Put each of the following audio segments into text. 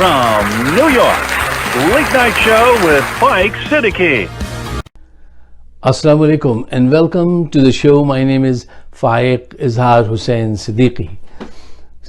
from New York, Late Night Show with Mike Siddiqui. Assalamu alaikum and welcome to the show. My name is Faiq Izhar Hussain Siddiqui.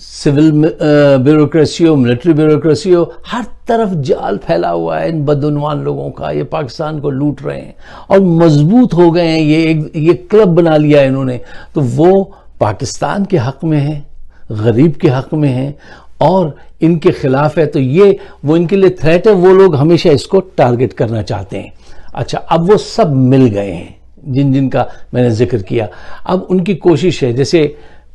Civil bureaucracy ہو, military bureaucracy ہو, ہر طرف جال پھیلا ہوا ہے ان بدعنوان لوگوں کا. یہ پاکستان کو لوٹ رہے ہیں اور مضبوط ہو گئے ہیں, یہ کلب بنا لیا ہے انہوں نے. تو وہ پاکستان کے حق میں ہیں, غریب کے حق میں ہیں اور ان کے خلاف ہے. تو یہ وہ ان کے لیے تھریٹ ہے. وہ لوگ ہمیشہ اس کو ٹارگٹ کرنا چاہتے ہیں. اچھا, اب وہ سب مل گئے ہیں جن کا میں نے ذکر کیا. اب ان کی کوشش ہے, جیسے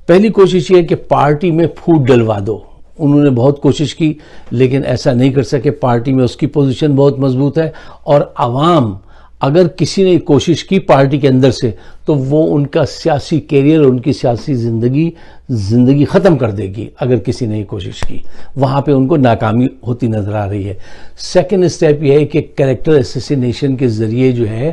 پہلی کوشش یہ ہے کہ پارٹی میں پھوٹ ڈلوا دو. انہوں نے بہت کوشش کی لیکن ایسا نہیں کر سکے. پارٹی میں اس کی پوزیشن بہت مضبوط ہے اور عوام, اگر کسی نے کوشش کی پارٹی کے اندر سے تو وہ ان کا سیاسی کیریئر, ان کی سیاسی زندگی ختم کر دے گی. اگر کسی نے یہ کوشش کی, وہاں پہ ان کو ناکامی ہوتی نظر آ رہی ہے. سیکنڈ اسٹیپ یہ ہے کہ کریکٹر اسیسینیشن کے ذریعے جو ہے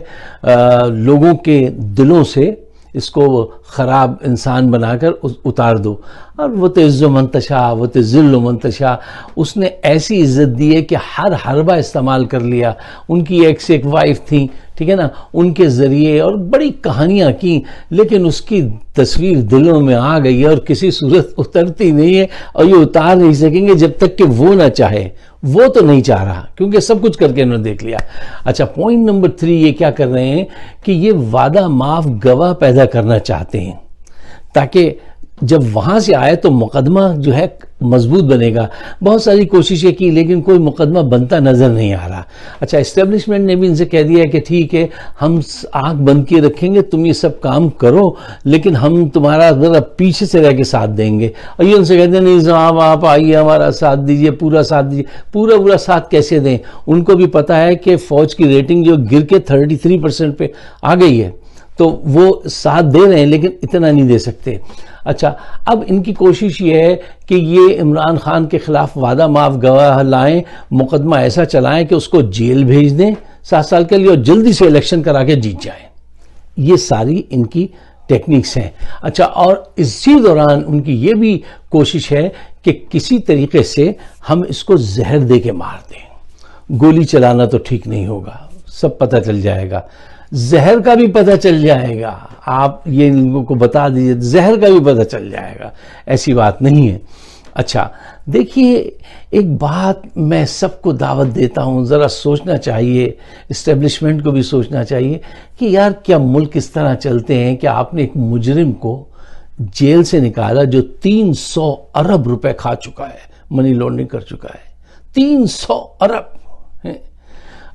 لوگوں کے دلوں سے اس کو خراب انسان بنا کر اتار دو. اور وہ تعز و منتشا, وہ تذل و منتشا, اس نے ایسی عزت دی ہے کہ ہر حربہ استعمال کر لیا. ان کی ایک سے ایک وائف تھیں, ٹھیک ہے نا, ان کے ذریعے اور بڑی کہانیاں کی, لیکن اس کی تصویر دلوں میں آ گئی ہے اور کسی صورت اترتی نہیں ہے اور یہ اتار نہیں سکیں گے جب تک کہ وہ نہ چاہے. وہ تو نہیں چاہ رہا کیونکہ سب کچھ کر کے انہوں نے دیکھ لیا. اچھا, پوائنٹ نمبر 3 یہ کیا کر رہے ہیں کہ یہ وعدہ معاف گواہ پیدا کرنا چاہتے ہیں تاکہ جب وہاں سے آئے تو مقدمہ جو ہے مضبوط بنے گا. بہت ساری کوششیں کی لیکن کوئی مقدمہ بنتا نظر نہیں آ رہا. اچھا, اسٹیبلشمنٹ نے بھی ان سے کہہ دیا ہے کہ ٹھیک ہے ہم آنکھ بند کیے رکھیں گے, تم یہ سب کام کرو لیکن ہم تمہارا ذرا پیچھے سے رہ کے ساتھ دیں گے. اور یہ ان سے کہتے ہیں نہیں صاحب آپ آئیے ہمارا ساتھ دیجئے, پورا ساتھ دیجئے. پورا ساتھ کیسے دیں؟ ان کو بھی پتا ہے کہ فوج کی ریٹنگ جو گر کے 33% پہ آ گئی ہے تو وہ ساتھ دے رہے ہیں لیکن اتنا نہیں دے سکتے. اچھا, اب ان کی کوشش یہ ہے کہ یہ عمران خان کے خلاف وعدہ معاف گواہ لائیں, مقدمہ ایسا چلائیں کہ اس کو جیل بھیج دیں 7 سال کے لیے اور جلدی سے الیکشن کرا کے جیت جائیں. یہ ساری ان کی ٹیکنیکس ہیں. اچھا, اور اسی دوران ان کی یہ بھی کوشش ہے کہ کسی طریقے سے ہم اس کو زہر دے کے مار دیں. گولی چلانا تو ٹھیک نہیں ہوگا, سب پتہ چل جائے گا. زہر کا بھی پتہ چل جائے گا, آپ یہ ان لوگوں کو بتا دیجئے, زہر کا بھی پتہ چل جائے گا, ایسی بات نہیں ہے. اچھا دیکھیے, ایک بات میں سب کو دعوت دیتا ہوں, ذرا سوچنا چاہیے, اسٹیبلشمنٹ کو بھی سوچنا چاہیے کہ یار کیا ملک اس طرح چلتے ہیں کہ آپ نے ایک مجرم کو جیل سے نکالا جو 300 ارب روپے کھا چکا ہے, منی لانڈرنگ کر چکا ہے, 300 ارب.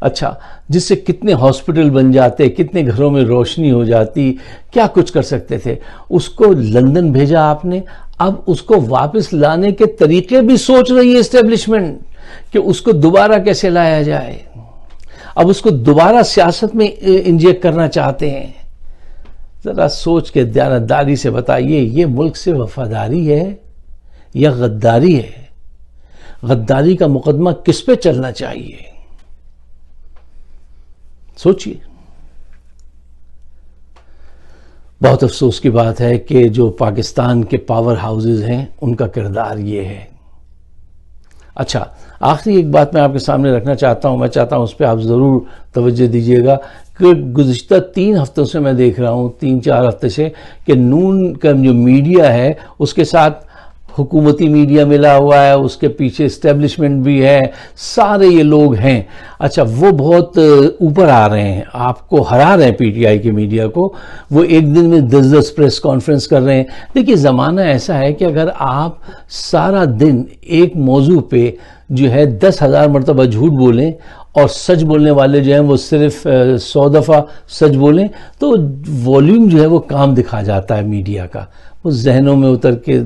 اچھا, جس سے کتنے ہاسپٹل بن جاتے, کتنے گھروں میں روشنی ہو جاتی, کیا کچھ کر سکتے تھے. اس کو لندن بھیجا آپ نے, اب اس کو واپس لانے کے طریقے بھی سوچ رہی ہے اسٹیبلشمنٹ کہ اس کو دوبارہ کیسے لایا جائے. اب اس کو دوبارہ سیاست میں انجیکٹ کرنا چاہتے ہیں. ذرا سوچ کے دیانتداری سے بتائیے, یہ ملک سے وفاداری ہے یا غداری ہے؟ غداری کا مقدمہ کس پہ چلنا چاہیے؟ سوچئے. بہت افسوس کی بات ہے کہ جو پاکستان کے پاور ہاؤسز ہیں ان کا کردار یہ ہے. اچھا, آخری ایک بات میں آپ کے سامنے رکھنا چاہتا ہوں, میں چاہتا ہوں اس پہ آپ ضرور توجہ دیجئے گا کہ گزشتہ 3 ہفتوں سے میں دیکھ رہا ہوں, 3-4 ہفتے سے, کہ نون کا جو میڈیا ہے اس کے ساتھ حکومتی میڈیا ملا ہوا ہے, اس کے پیچھے اسٹیبلشمنٹ بھی ہے, سارے یہ لوگ ہیں. اچھا, وہ بہت اوپر آ رہے ہیں, آپ کو ہرا رہے ہیں پی ٹی آئی کی میڈیا کو. وہ ایک دن میں 10 پریس کانفرنس کر رہے ہیں. دیکھیے, زمانہ ایسا ہے کہ اگر آپ سارا دن ایک موضوع پہ جو ہے 10,000 مرتبہ جھوٹ بولیں اور سچ بولنے والے جو ہیں وہ صرف 100 دفعہ سچ بولیں تو والیوم جو ہے وہ کام دکھا جاتا ہے میڈیا کا, وہ ذہنوں میں اتر کے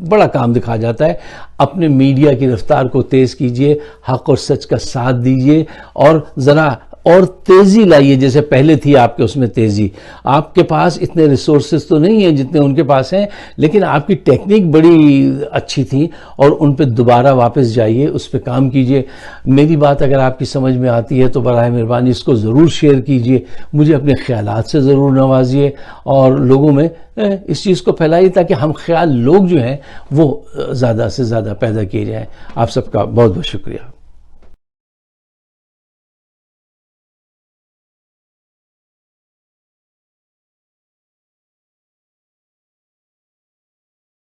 بڑا کام دکھا جاتا ہے. اپنے میڈیا کی رفتار کو تیز کیجئے, حق اور سچ کا ساتھ دیجئے اور ذرا اور تیزی لائیے, جیسے پہلے تھی آپ کے اس میں تیزی. آپ کے پاس اتنے ریسورسز تو نہیں ہیں جتنے ان کے پاس ہیں, لیکن آپ کی ٹیکنیک بڑی اچھی تھی اور ان پہ دوبارہ واپس جائیے, اس پہ کام کیجئے. میری بات اگر آپ کی سمجھ میں آتی ہے تو براہ مہربانی اس کو ضرور شیئر کیجئے, مجھے اپنے خیالات سے ضرور نوازیے اور لوگوں میں اس چیز کو پھیلائیے تاکہ ہم خیال لوگ جو ہیں وہ زیادہ سے زیادہ پیدا کیے جائیں. آپ سب کا بہت بہت شکریہ.